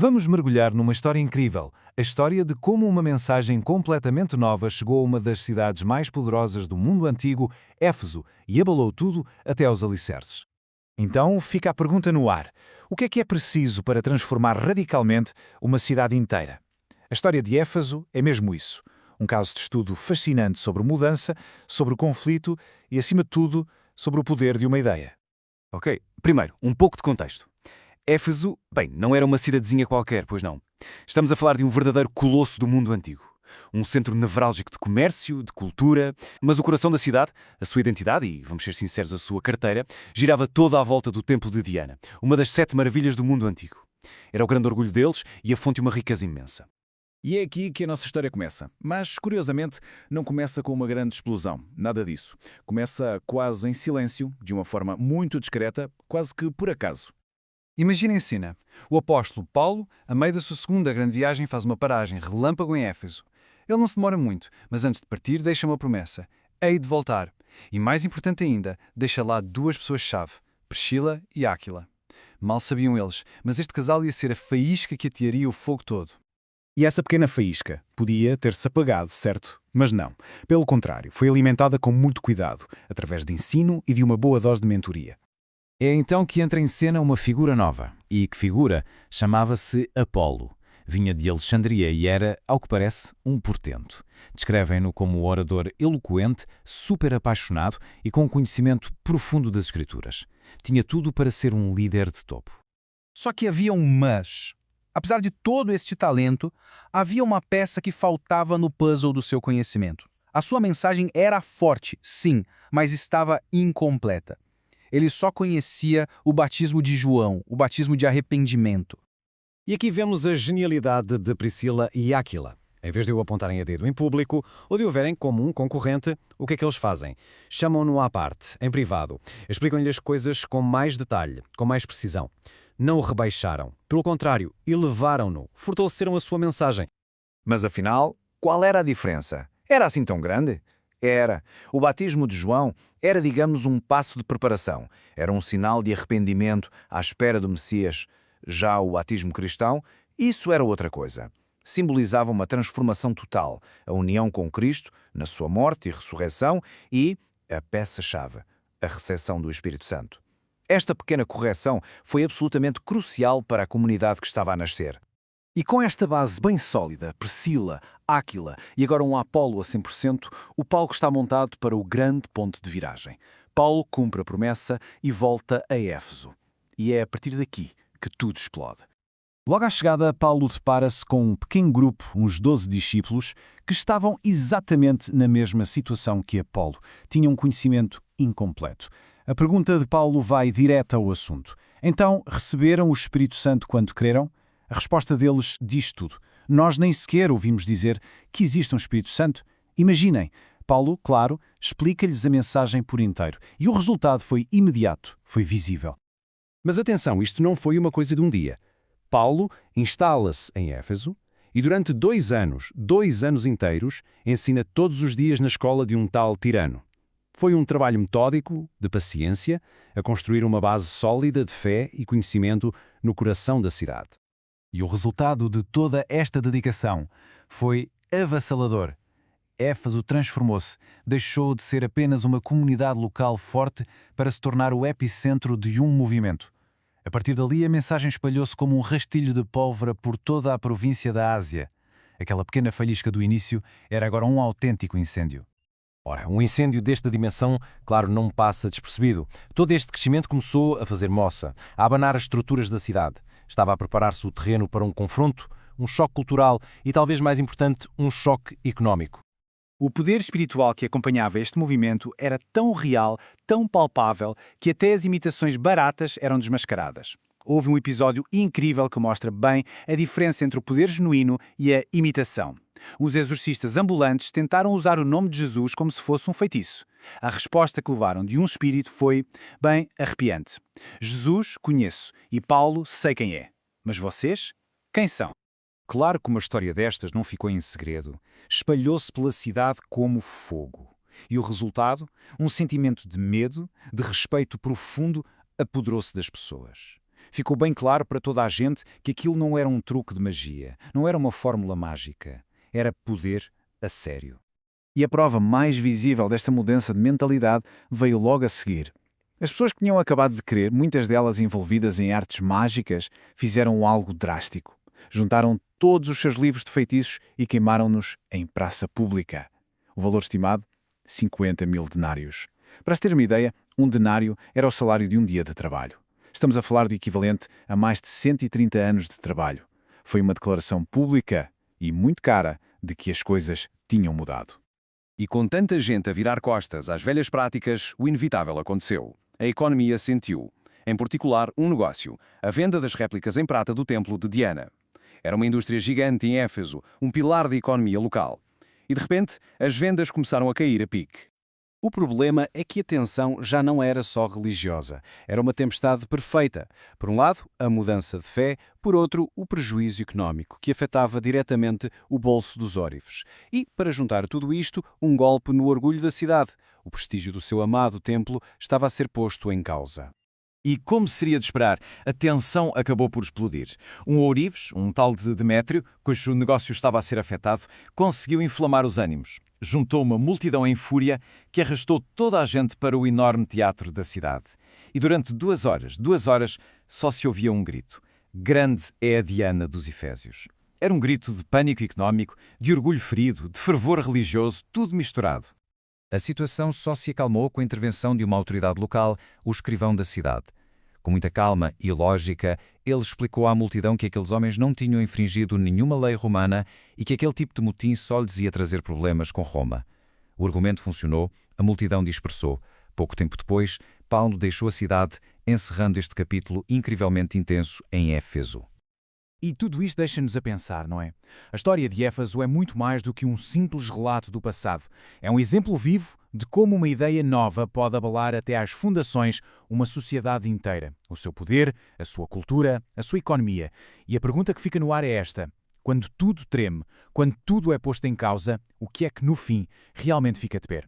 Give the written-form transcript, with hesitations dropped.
Vamos mergulhar numa história incrível, a história de como uma mensagem completamente nova chegou a uma das cidades mais poderosas do mundo antigo, Éfeso, e abalou tudo até aos alicerces. Então fica a pergunta no ar. O que é preciso para transformar radicalmente uma cidade inteira? A história de Éfeso é mesmo isso. Um caso de estudo fascinante sobre mudança, sobre o conflito e, acima de tudo, sobre o poder de uma ideia. Ok, primeiro, um pouco de contexto. Éfeso, não era uma cidadezinha qualquer, pois não. Estamos a falar de um verdadeiro colosso do mundo antigo. Um centro nevrálgico de comércio, de cultura, mas o coração da cidade, a sua identidade e, vamos ser sinceros, a sua carteira, girava toda à volta do Templo de Diana, uma das 7 maravilhas do mundo antigo. Era o grande orgulho deles e a fonte de uma riqueza imensa. E é aqui que a nossa história começa. Mas, curiosamente, não começa com uma grande explosão. Nada disso. Começa quase em silêncio, de uma forma muito discreta, quase que por acaso. Imaginem a cena. O apóstolo Paulo, a meio da sua segunda grande viagem, faz uma paragem relâmpago em Éfeso. Ele não se demora muito, mas antes de partir deixa uma promessa. Hei de voltar. E mais importante ainda, deixa lá 2 pessoas-chave, Priscila e Áquila. Mal sabiam eles, mas este casal ia ser a faísca que atearia o fogo todo. E essa pequena faísca podia ter-se apagado, certo? Mas não. Pelo contrário, foi alimentada com muito cuidado, através de ensino e de uma boa dose de mentoria. É então que entra em cena uma figura nova. E que figura? Chamava-se Apolo. Vinha de Alexandria e era, ao que parece, um portento. Descrevem-no como um orador eloquente, super apaixonado e com um conhecimento profundo das Escrituras. Tinha tudo para ser um líder de topo. Só que havia um mas. Apesar de todo este talento, havia uma peça que faltava no puzzle do seu conhecimento. A sua mensagem era forte, sim, mas estava incompleta. Ele só conhecia o batismo de João, o batismo de arrependimento. E aqui vemos a genialidade de Priscila e Áquila. Em vez de o apontarem a dedo em público ou de o verem como um concorrente, o que é que eles fazem? Chamam-no à parte, em privado. Explicam-lhe as coisas com mais detalhe, com mais precisão. Não o rebaixaram. Pelo contrário, elevaram-no, fortaleceram a sua mensagem. Mas afinal, qual era a diferença? Era assim tão grande? Era. O batismo de João era, digamos, um passo de preparação. Era um sinal de arrependimento à espera do Messias. Já o batismo cristão, isso era outra coisa. Simbolizava uma transformação total, a união com Cristo, na sua morte e ressurreição e a peça-chave, a recepção do Espírito Santo. Esta pequena correção foi absolutamente crucial para a comunidade que estava a nascer. E com esta base bem sólida, Priscila, Áquila e agora um Apolo a 100%, o palco está montado para o grande ponto de viragem. Paulo cumpre a promessa e volta a Éfeso. E é a partir daqui que tudo explode. Logo à chegada, Paulo depara-se com um pequeno grupo, uns 12 discípulos, que estavam exatamente na mesma situação que Apolo. Tinham um conhecimento incompleto. A pergunta de Paulo vai direta ao assunto. Então, receberam o Espírito Santo quando creram? A resposta deles diz tudo. Nós nem sequer ouvimos dizer que existe um Espírito Santo. Imaginem, Paulo, claro, explica-lhes a mensagem por inteiro. E o resultado foi imediato, foi visível. Mas atenção, isto não foi uma coisa de um dia. Paulo instala-se em Éfeso e durante 2 anos inteiros, ensina todos os dias na escola de um tal Tirano. Foi um trabalho metódico, de paciência, a construir uma base sólida de fé e conhecimento no coração da cidade. E o resultado de toda esta dedicação foi avassalador. Éfeso transformou-se, deixou de ser apenas uma comunidade local forte para se tornar o epicentro de um movimento. A partir dali, a mensagem espalhou-se como um rastilho de pólvora por toda a província da Ásia. Aquela pequena faísca do início era agora um autêntico incêndio. Ora, um incêndio desta dimensão, claro, não passa despercebido. Todo este crescimento começou a fazer moça, a abanar as estruturas da cidade. Estava a preparar-se o terreno para um confronto, um choque cultural e, talvez mais importante, um choque económico. O poder espiritual que acompanhava este movimento era tão real, tão palpável, que até as imitações baratas eram desmascaradas. Houve um episódio incrível que mostra bem a diferença entre o poder genuíno e a imitação. Os exorcistas ambulantes tentaram usar o nome de Jesus como se fosse um feitiço. A resposta que levaram de um espírito foi, bem, arrepiante. Jesus conheço e Paulo sei quem é. Mas vocês? Quem são? Claro que uma história destas não ficou em segredo. Espalhou-se pela cidade como fogo. E o resultado? Um sentimento de medo, de respeito profundo, apoderou-se das pessoas. Ficou bem claro para toda a gente que aquilo não era um truque de magia, não era uma fórmula mágica. Era poder a sério. E a prova mais visível desta mudança de mentalidade veio logo a seguir. As pessoas que tinham acabado de crer, muitas delas envolvidas em artes mágicas, fizeram algo drástico. Juntaram todos os seus livros de feitiços e queimaram-nos em praça pública. O valor estimado? 50 mil denários. Para se ter uma ideia, um denário era o salário de um dia de trabalho. Estamos a falar do equivalente a mais de 130 anos de trabalho. Foi uma declaração pública e muito cara de que as coisas tinham mudado. E com tanta gente a virar costas às velhas práticas, o inevitável aconteceu. A economia sentiu. Em particular, um negócio, a venda das réplicas em prata do templo de Diana. Era uma indústria gigante em Éfeso, um pilar da economia local. E de repente, as vendas começaram a cair a pique. O problema é que a tensão já não era só religiosa. Era uma tempestade perfeita. Por um lado, a mudança de fé, por outro, o prejuízo económico, que afetava diretamente o bolso dos órifes. E, para juntar tudo isto, um golpe no orgulho da cidade. O prestígio do seu amado templo estava a ser posto em causa. E, como seria de esperar, a tensão acabou por explodir. Um ourives, um tal de Demétrio, cujo negócio estava a ser afetado, conseguiu inflamar os ânimos. Juntou uma multidão em fúria que arrastou toda a gente para o enorme teatro da cidade. E durante 2 horas, só se ouvia um grito. Grande é a Diana dos Efésios. Era um grito de pânico económico, de orgulho ferido, de fervor religioso, tudo misturado. A situação só se acalmou com a intervenção de uma autoridade local, o escrivão da cidade. Com muita calma e lógica, ele explicou à multidão que aqueles homens não tinham infringido nenhuma lei romana e que aquele tipo de motim só lhes ia trazer problemas com Roma. O argumento funcionou, a multidão dispersou. Pouco tempo depois, Paulo deixou a cidade, encerrando este capítulo incrivelmente intenso em Éfeso. E tudo isto deixa-nos a pensar, não é? A história de Éfeso é muito mais do que um simples relato do passado. É um exemplo vivo de como uma ideia nova pode abalar até às fundações uma sociedade inteira. O seu poder, a sua cultura, a sua economia. E a pergunta que fica no ar é esta. Quando tudo treme, quando tudo é posto em causa, o que é que no fim realmente fica de pé?